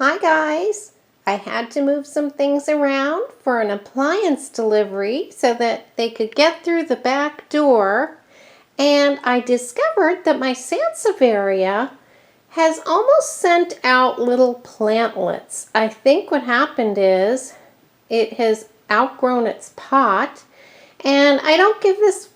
Hi guys! I had to move some things around for an appliance delivery so that they could get through the back door, and I discovered that my Sansevieria has almost sent out little plantlets. I think what happened is it has outgrown its pot, and I don't give this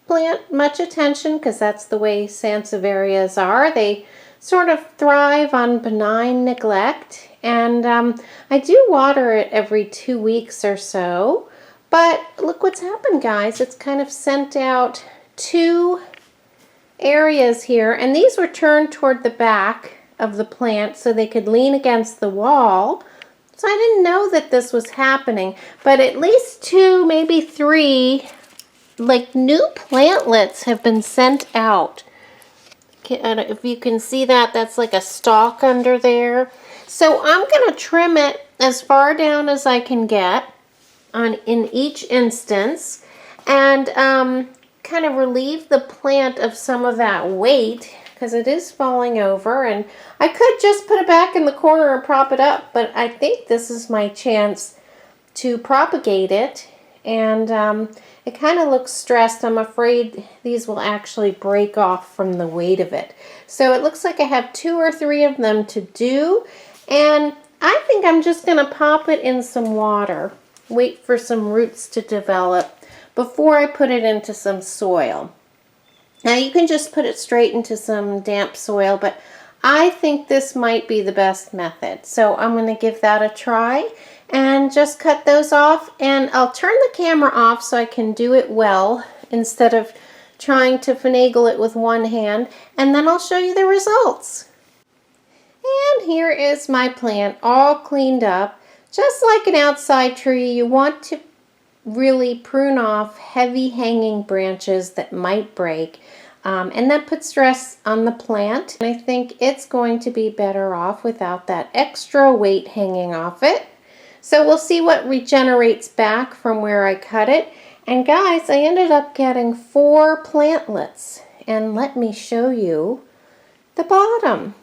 plant much attention because that's the way Sansevierias are. They sort of thrive on benign neglect, and I do water it every 2 weeks or so. But look what's happened, guys. It's kind of sent out two areas here, and these were turned toward the back of the plant so they could lean against the wall. So I didn't know that this was happening, but at least 2, maybe 3 new plantlets have been sent out. If you can see that, that's like a stalk under there. So I'm going to trim it as far down as I can get in each instance, and kind of relieve the plant of some of that weight because it is falling over. And I could just put it back in the corner and prop it up, but I think this is my chance to propagate it. And it kind of looks stressed. I'm afraid these will actually break off from the weight of it. So it looks like I have 2 or 3 of them to do. And I think I'm just going to pop it in some water, wait for some roots to develop before I put it into some soil. Now you can just put it straight into some damp soil, but I think this might be the best method. So I'm going to give that a try and just cut those off, and I'll turn the camera off so I can do it well instead of trying to finagle it with one hand, and then I'll show you the results. And here is my plant all cleaned up. Just like an outside tree, you want to really prune off heavy hanging branches that might break, and that puts stress on the plant. And I think it's going to be better off without that extra weight hanging off it. So we'll see what regenerates back from where I cut it. And guys, I ended up getting 4 plantlets. And let me show you the bottom.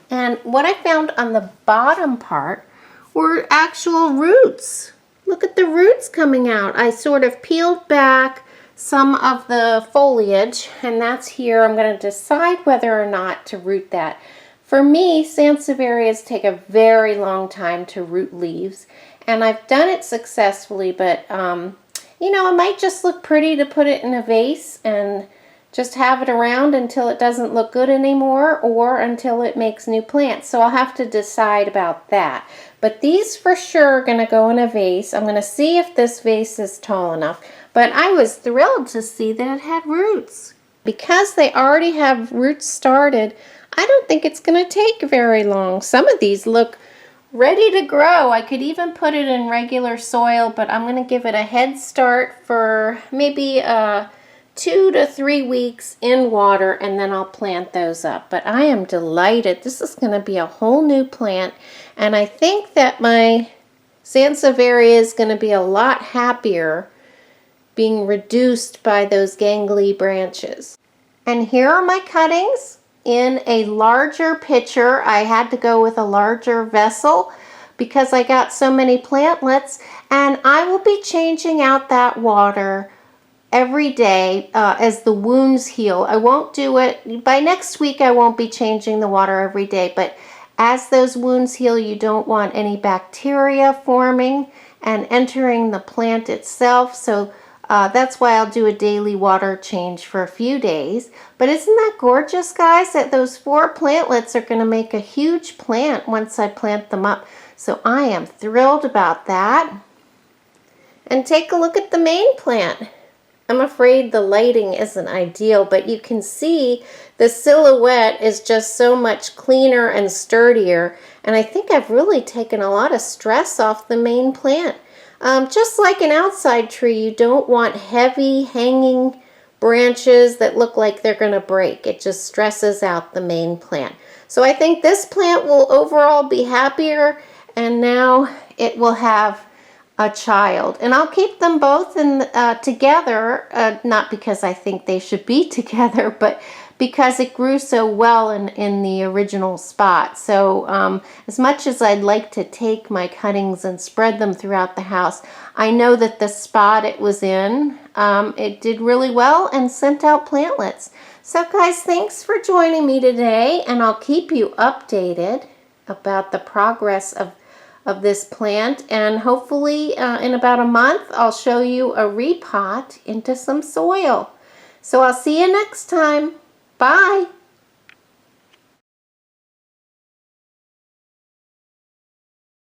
And what I found on the bottom part were actual roots. Look at the roots coming out. I sort of peeled back some of the foliage, and that's here. I'm going to decide whether or not to root that. For me, Sansevierias take a very long time to root leaves, and I've done it successfully, but you know, it might just look pretty to put it in a vase and just have it around until it doesn't look good anymore, or until it makes new plants. So I'll have to decide about that. But these for sure are going to go in a vase. I'm going to see if this vase is tall enough. But I was thrilled to see that it had roots. Because they already have roots started, I don't think it's going to take very long. Some of these look ready to grow. I could even put it in regular soil, but I'm going to give it a head start for maybe 2 to 3 weeks in water, and then I'll plant those up. But I am delighted. This is going to be a whole new plant, and I think that my Sansevieria is going to be a lot happier being reduced by those gangly branches. And here are my cuttings in a larger pitcher. I had to go with a larger vessel because I got so many plantlets, and I will be changing out that water every day as the wounds heal. I won't do it by next week. I won't be changing the water every day, but as those wounds heal, you don't want any bacteria forming and entering the plant itself. So that's why I'll do a daily water change for a few days. But isn't that gorgeous, guys, that those 4 plantlets are going to make a huge plant once I plant them up. So I am thrilled about that. And take a look at the main plant. I'm afraid the lighting isn't ideal, but you can see the silhouette is just so much cleaner and sturdier. And I think I've really taken a lot of stress off the main plant. Just like an outside tree, you don't want heavy hanging branches that look like they're going to break. It just stresses out the main plant. So I think this plant will overall be happier, and now it will have a child, and I'll keep them both together, not because I think they should be together, but because it grew so well in the original spot. So as much as I'd like to take my cuttings and spread them throughout the house, I know that the spot it was in, it did really well and sent out plantlets. So guys, thanks for joining me today, and I'll keep you updated about the progress of this plant, and hopefully in about a month I'll show you a repot into some soil. So I'll see you next time. Bye.